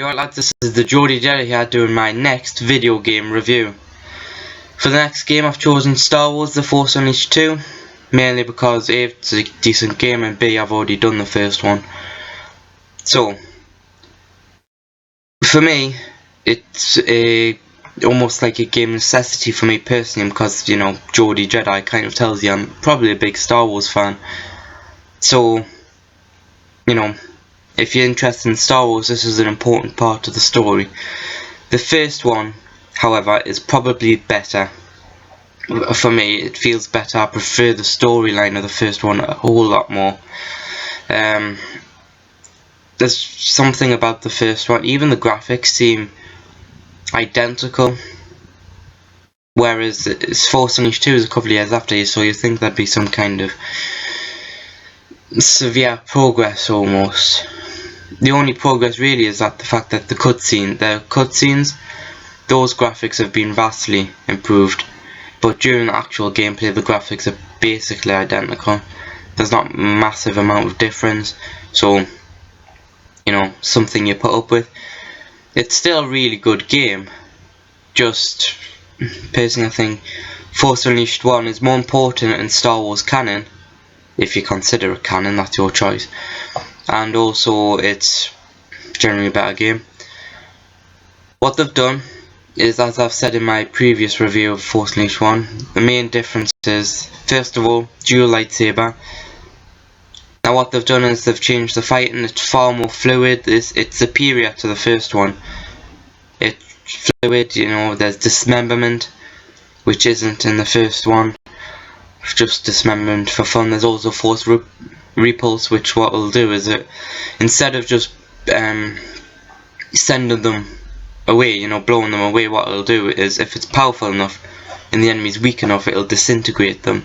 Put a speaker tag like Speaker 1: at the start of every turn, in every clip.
Speaker 1: Yo lads, this is the Jody Jelly here doing my next video game review. For the next game I've chosen Star Wars The Force Unleashed 2, mainly because A, it's a decent game, and B, I've already done the first one. So, for me, it's almost like a game necessity for me personally, because, you know, Jody Jedi kind of tells you I'm probably a big Star Wars fan. So, you know, if you're interested in Star Wars, this is an important part of the story. The first one, however, is probably better. For me, it feels better. I prefer the storyline of the first one a whole lot more. There's something about the first one, even the graphics seem identical, whereas Force Unleashed 2 is a couple of years after, so you think there'd be some kind of severe progress almost. The only progress really is that the fact that the cutscenes, those graphics have been vastly improved, but during the actual gameplay the graphics are basically identical. There's not a massive amount of difference, so, you know, something you put up with. It's still a really good game, just personally I think Force Unleashed 1 is more important in Star Wars canon. If you consider it canon, that's your choice. And also, it's generally a better game. What they've done is, as I've said in my previous review of Force Unleashed 1, the main difference is, first of all, dual lightsaber. Now what they've done is they've changed the fighting. It's far more fluid. It's superior to the first one. It's fluid, you know, there's dismemberment, which isn't in the first one. Just dismemberment for fun. There's also force repulse, which what it'll do is it, instead of just sending them away, you know, blowing them away, what it'll do is, if it's powerful enough and the enemy's weak enough, it'll disintegrate them.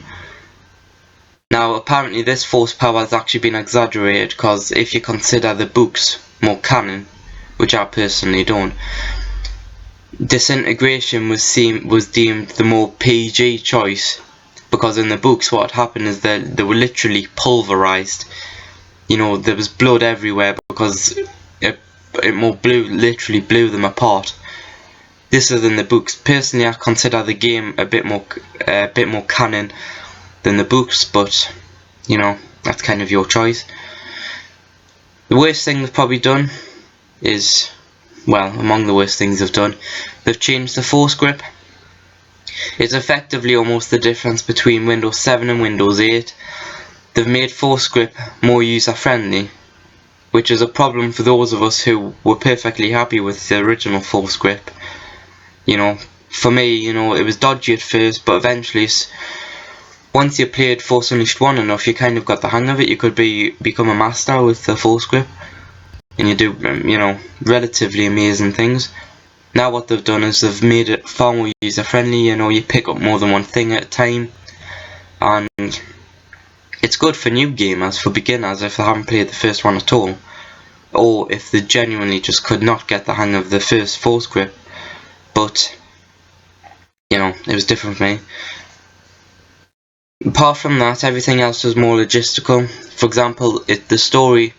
Speaker 1: Now apparently this force power has actually been exaggerated, because if you consider the books more canon, which I personally don't, disintegration was deemed the more PG choice. Because in the books what happened is that they were literally pulverized. You know, there was blood everywhere because it literally blew them apart. This is in the books. Personally, I consider the game a bit more canon than the books, but you know, that's kind of your choice. The worst thing they've probably done is, well, among the worst things they've done, they've changed the force grip. It's effectively almost the difference between Windows 7 and Windows 8. They've made force grip more user friendly, which is a problem for those of us who were perfectly happy with the original force grip. You know, for me, you know, it was dodgy at first, but eventually, once you played Force Unleashed 1 enough, you kind of got the hang of it. You could become a master with the force grip, and you do, you know, relatively amazing things. Now what they've done is they've made it far more user friendly. You know, you pick up more than one thing at a time, and it's good for new gamers, for beginners if they haven't played the first one at all, or if they genuinely just could not get the hang of the first force grip. But you know, it was different for me. Apart from that, everything else was more logistical. For example, the story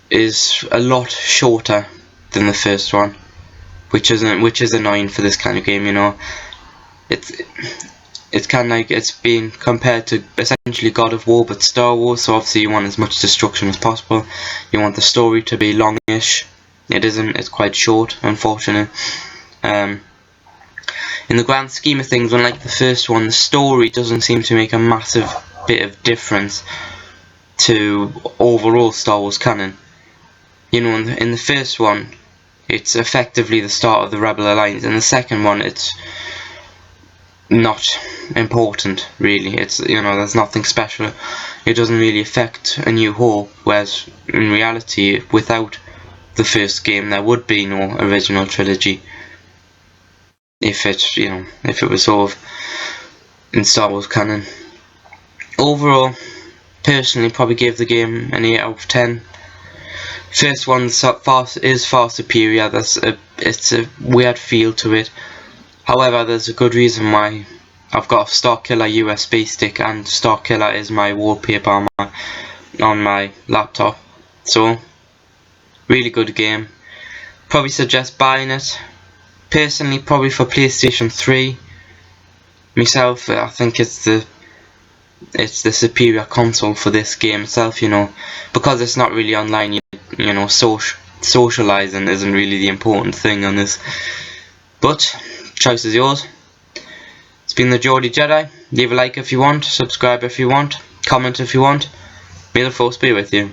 Speaker 1: is a lot shorter than the first one, which is annoying for this kind of game. You know, it's kind of like it's being compared to essentially God of War, but Star Wars. So obviously you want as much destruction as possible. You want the story to be longish. It isn't. It's quite short, unfortunately. In the grand scheme of things, unlike the first one, the story doesn't seem to make a massive bit of difference to overall Star Wars canon. You know, in the first one, it's effectively the start of the Rebel Alliance. In the second one, it's not important really. It's, you know, there's nothing special. It doesn't really affect A New Hope, whereas in reality, without the first game, there would be no original trilogy. If it was sort of in Star Wars canon. Overall, personally, probably gave the game an 8 out of 10. First one is far superior. It's a weird feel to it. However, there's a good reason why. I've got a Starkiller USB stick, and Starkiller is my wallpaper on my laptop. So, really good game. Probably suggest buying it. Personally, probably for PlayStation 3. Myself, I think it's the superior console for this game itself, you know, because it's not really online. You know, socializing isn't really the important thing on this. But choice is yours. It's been the Geordie Jedi. Leave a like if you want, subscribe if you want, comment if you want. May the force be with you.